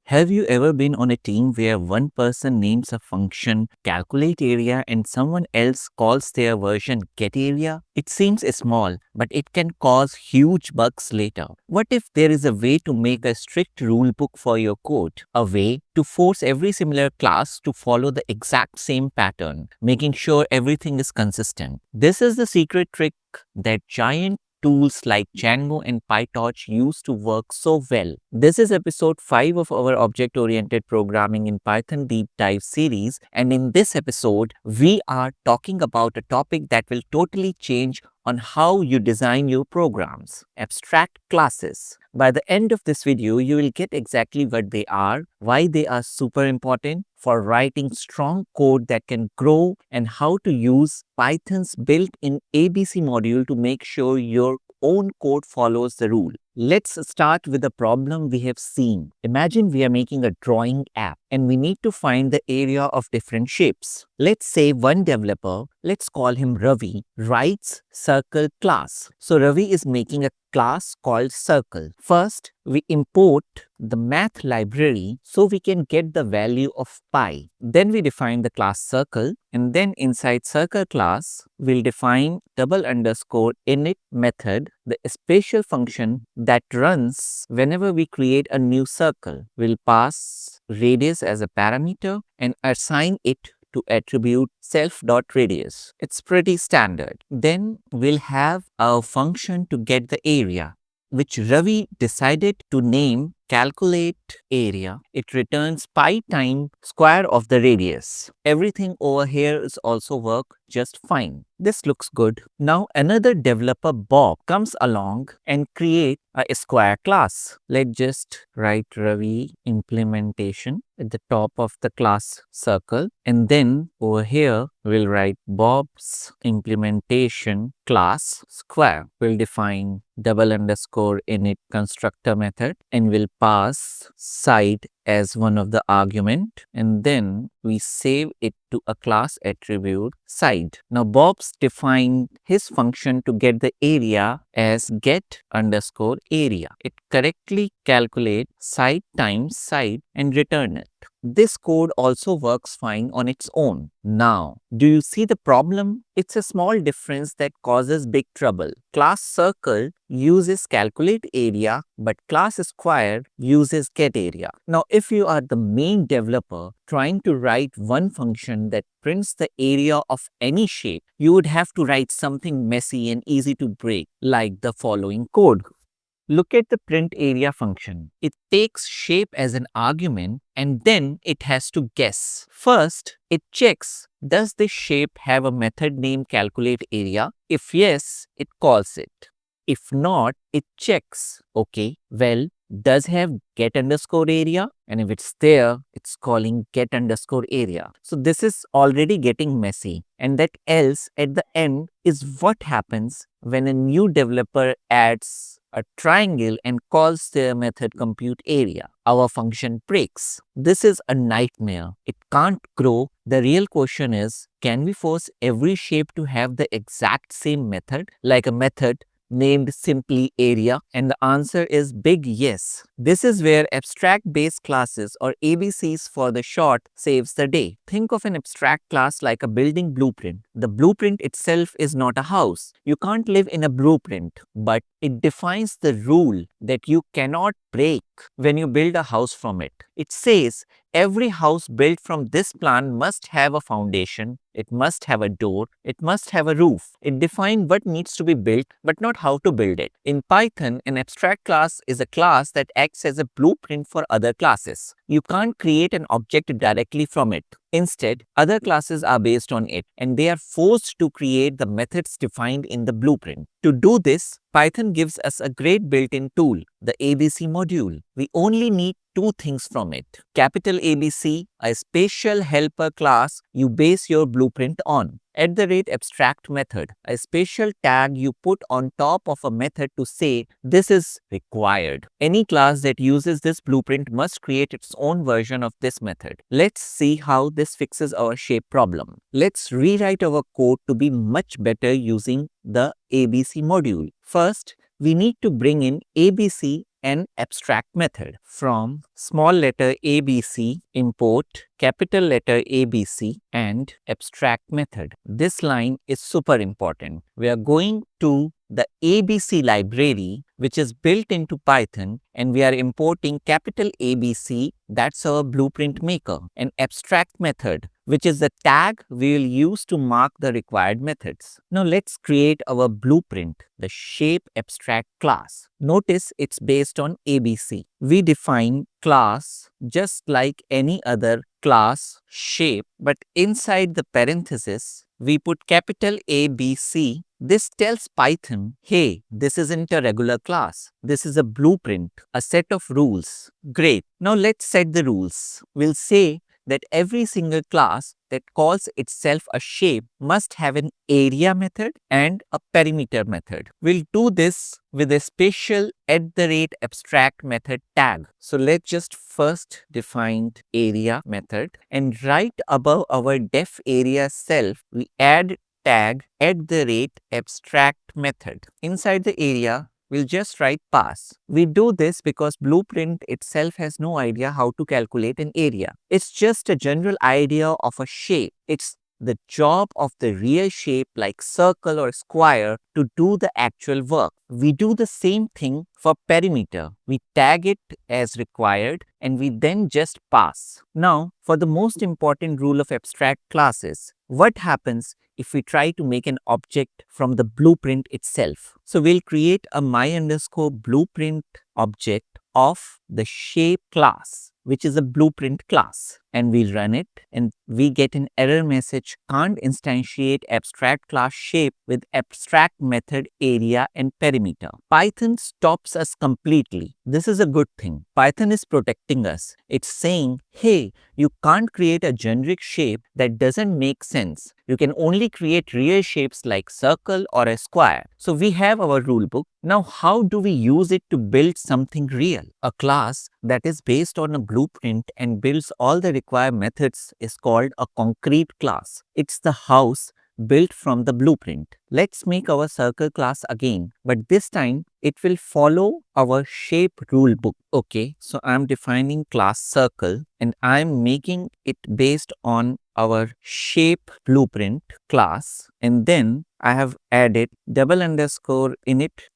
Have you ever been on a team where one person names a function calculate area and someone else calls their version get area? It seems small, but it can cause huge bugs later. What if there is a way to make a strict rule book for your code? A way to force every similar class to follow the exact same pattern, making sure everything is consistent. This is the secret trick that giant tools like Django and PyTorch use to work so well. This is episode 5 of our object-oriented programming in Python deep dive series, and in this episode, we are talking about a topic that will totally change on how you design your programs: abstract classes. By the end of this video, you will get exactly what they are, why they are super important for writing strong code that can grow, and how to use Python's built-in ABC module to make sure your own code follows the rule. Let's start with a problem we have seen. Imagine we are making a drawing app and we need to find the area of different shapes. Let's say one developer, let's call him Ravi, writes circle class. So Ravi is making a class called circle. First, we import the math library so we can get the value of pi. Then we define the class circle, and then inside circle class, we'll define double underscore init method, the special function that runs whenever we create a new circle. We'll pass radius as a parameter and assign it to attribute self.radius. It's pretty standard. Then we'll have a function to get the area, which Ravi decided to name calculate area. It returns pi times square of the radius. Everything over here is also work just fine. This looks good. Now another developer, Bob, comes along and create a square class. Let's just write Ravi implementation at the top of the class circle, and then over here we'll write Bob's implementation class square. We'll define double underscore init constructor method and we'll pass side as one of the argument, and then we save it to a class attribute side. Now Bob's defined his function to get the area as get underscore area. It correctly calculates side times side and return it. This code also works fine on its own. Now, do you see the problem? It's a small difference that causes big trouble. Class circle uses calculate area, but class square uses get area. Now, if you are the main developer trying to write one function that prints the area of any shape, you would have to write something messy and easy to break, like the following code. Look at the print area function. It takes shape as an argument and then it has to guess. First, it checks, does this shape have a method named calculate area? If yes, it calls it. If not, it checks, okay, well, does have get underscore area? And if it's there, it's calling get underscore area. So this is already getting messy. And that else at the end is what happens when a new developer adds a triangle and calls their method compute area. Our function breaks. This is a nightmare. It can't grow. The real question is, can we force every shape to have the exact same method, like a method named simply area? And the answer is big yes. This is where abstract base classes, or ABCs for the short, saves the day. Think of an abstract class like a building blueprint. The blueprint itself is not a house. You can't live in a blueprint, but it defines the rule that you cannot break when you build a house from it. It says every house built from this plan must have a foundation, it must have a door, it must have a roof. It defines what needs to be built, but not how to build it. In Python, an abstract class is a class that acts as a blueprint for other classes. You can't create an object directly from it. Instead, other classes are based on it and they are forced to create the methods defined in the blueprint. To do this, Python gives us a great built-in tool, the ABC module. We only need two things from it. Capital ABC, a special helper class you base your blueprint on. @abstract method, a special tag you put on top of a method to say this is required. Any class that uses this blueprint must create its own version of this method. Let's see how this fixes our shape problem. Let's rewrite our code to be much better using the ABC module. First, we need to bring in ABC an abstract method. From small letter ABC, import capital letter ABC and abstract method. This line is super important. We are going to the ABC library, which is built into Python, and we are importing capital ABC. That's our blueprint maker. An abstract method, which is the tag we will use to mark the required methods. Now let's create our blueprint, the shape abstract class. Notice it's based on ABC. We define class just like any other class shape, but inside the parenthesis, we put capital ABC. This tells Python, hey, this isn't a regular class. This is a blueprint, a set of rules. Great. Now let's set the rules. We'll say that every single class that calls itself a shape must have an area method and a perimeter method. We'll do this with a special @abstract method tag. So let's just first define area method, and right above our def area self, we add tag @abstract method. Inside the area, we'll just write pass. We do this because blueprint itself has no idea how to calculate an area. It's just a general idea of a shape. It's the job of the real shape like circle or square to do the actual work. We do the same thing for perimeter. We tag it as required and we then just pass. Now, for the most important rule of abstract classes, what happens if we try to make an object from the blueprint itself? So we'll create a my_blueprint object of the shape class, which is a blueprint class, and we'll run it and we get an error message, can't instantiate abstract class shape with abstract method area and perimeter. Python stops us completely. This is a good thing. Python is protecting us. It's saying, hey, you can't create a generic shape that doesn't make sense. You can only create real shapes like circle or a square. So we have our rulebook. Now, how do we use it to build something real? A class that is based on a blueprint and builds all the required methods is called a concrete class. It's the house built from the blueprint. Let's make our circle class again, but this time it will follow our shape rulebook. Okay, so I'm defining class circle and I'm making it based on our shape blueprint class, and then I have added _init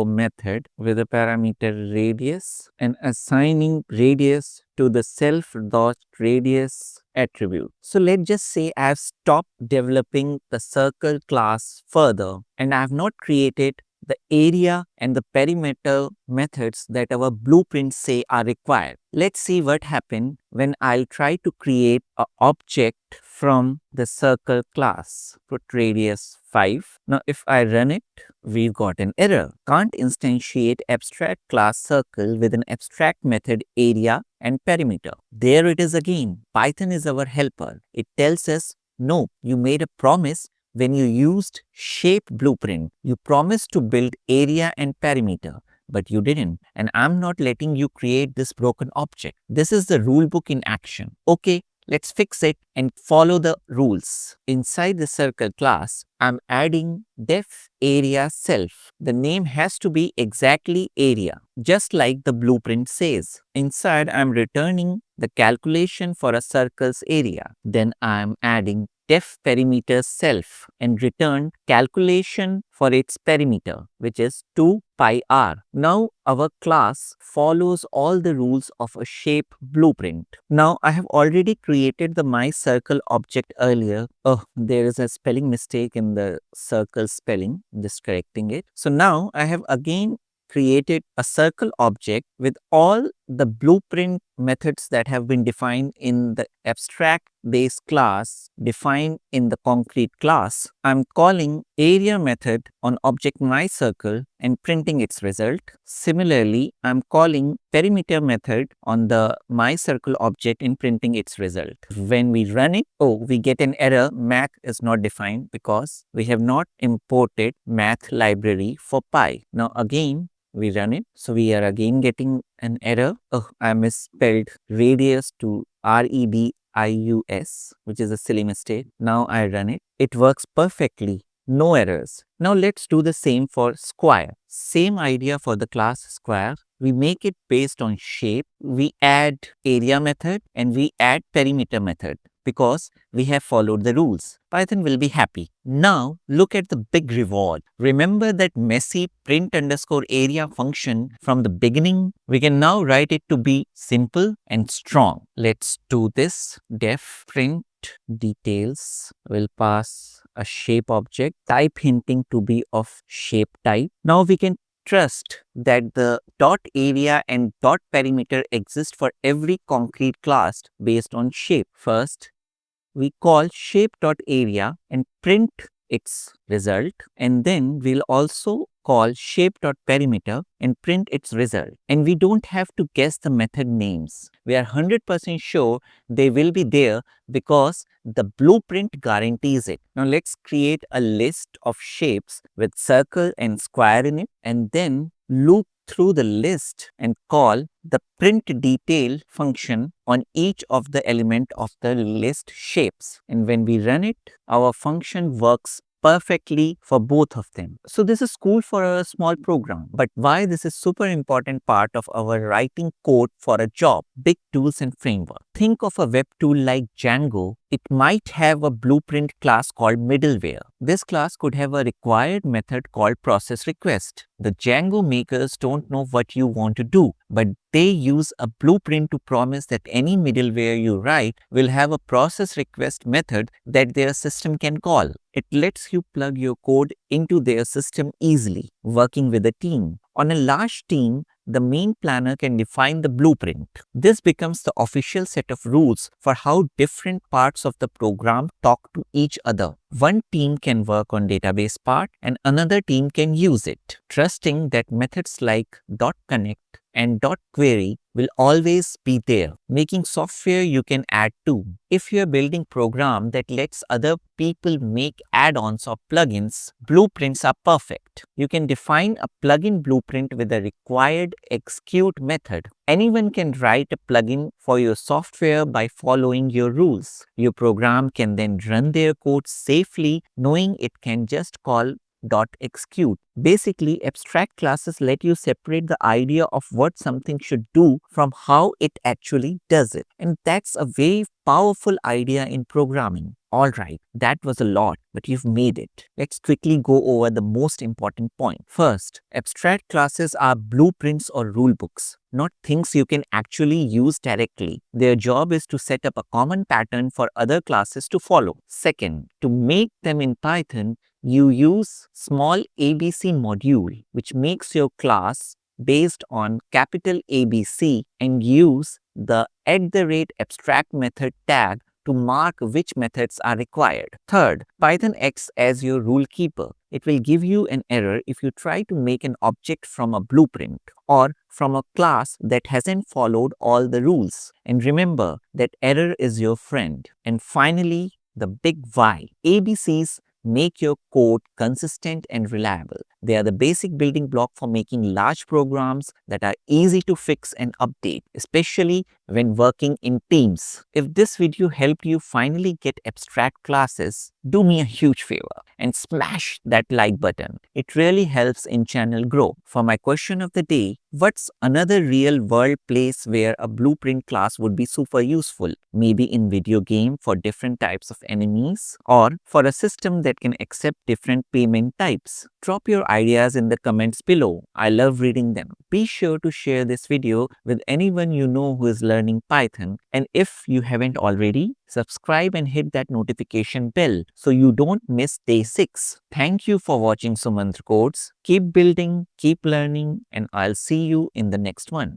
method with a parameter radius and assigning radius to the self.radius attribute. So let's just say I have stopped developing the circle class further and I have not created the area and the perimeter methods that our blueprints say are required. Let's see what happens when I'll try to create an object from the circle class. Put radius 5. Now if I run it, we've got an error. Can't instantiate abstract class circle with an abstract method area and perimeter. There it is again. Python is our helper. It tells us, no, you made a promise when you used shape blueprint. You promised to build area and perimeter, but you didn't. And I'm not letting you create this broken object. This is the rulebook in action. Okay, let's fix it and follow the rules. Inside the circle class, I'm adding def area self. The name has to be exactly area, just like the blueprint says. Inside, I'm returning the calculation for a circle's area. Then I'm adding def perimeter self and return calculation for its perimeter, which is 2 pi r. Now our class follows all the rules of a shape blueprint. Now I have already created the my circle object earlier. Oh, there is a spelling mistake in the circle spelling, just correcting it. So now I have again created a circle object with all the blueprint methods that have been defined in the abstract base class defined in the concrete class. I'm calling area method on object myCircle and printing its result. Similarly, I'm calling perimeter method on the myCircle object and printing its result. When we run it, we get an error, math is not defined because we have not imported math library for Py. Now again, we run it. So we are again getting an error. I misspelled radius to redius, which is a silly mistake. Now I run it. It works perfectly. no errors. Now let's do the same for square. Same idea for the class square. We make it based on shape. We add area method and we add perimeter method because we have followed the rules. Python will be happy. Now look at the big reward. Remember that messy print underscore area function from the beginning? We can now write it to be simple and strong. Let's do this. Def print details will pass a shape object, type hinting to be of shape type. Now we can trust that the dot area and dot perimeter exist for every concrete class based on shape. First, we call shape.area and print its result, and then we'll also call shape.perimeter and print its result. And we don't have to guess the method names. We are 100% sure they will be there because the blueprint guarantees it. Now let's create a list of shapes with circle and square in it, and then loop through the list and call the print detail function on each of the element of the list shapes. And when we run it, our function works perfectly for both of them. So this is cool for a small program, but why this is super important part of our writing code for a job, big tools and framework. Think of a web tool like Django. It might have a blueprint class called middleware. This class could have a required method called process request. The Django makers don't know what you want to do, but they use a blueprint to promise that any middleware you write will have a process request method that their system can call. It lets you plug your code into their system easily, working with a team. On a large team, the main planner can define the blueprint. This becomes the official set of rules for how different parts of the program talk to each other. One team can work on database part and another team can use it, trusting that methods like .connect and .query will always be there, making software you can add to. If you are building program that lets other people make add-ons or plugins, blueprints are perfect. You can define a plugin blueprint with a required execute method. Anyone can write a plugin for your software by following your rules. Your program can then run their code safely, knowing it can just call .execute. Basically, abstract classes let you separate the idea of what something should do from how it actually does it. And that's a very powerful idea in programming. Alright, that was a lot, but you've made it. Let's quickly go over the most important point. First, abstract classes are blueprints or rulebooks, not things you can actually use directly. Their job is to set up a common pattern for other classes to follow. Second, to make them in Python, you use small ABC module, which makes your class based on capital ABC and use the @abstract method tag to mark which methods are required. Third, Python acts as your rule keeper. It will give you an error if you try to make an object from a blueprint or from a class that hasn't followed all the rules. And remember that error is your friend. And finally, the big why. ABCs make your code consistent and reliable. They are the basic building block for making large programs that are easy to fix and update, especially when working in teams. If this video helped you finally get abstract classes, do me a huge favor and smash that like button. It really helps in channel grow. For my question of the day, what's another real world place where a blueprint class would be super useful? Maybe in video game for different types of enemies or for a system that can accept different payment types. Drop your ideas in the comments below. I love reading them. Be sure to share this video with anyone you know who is learning Python. And if you haven't already, subscribe and hit that notification bell so you don't miss day 6. Thank you for watching Sumantra Codes. Keep building, keep learning, and I'll see you in the next one.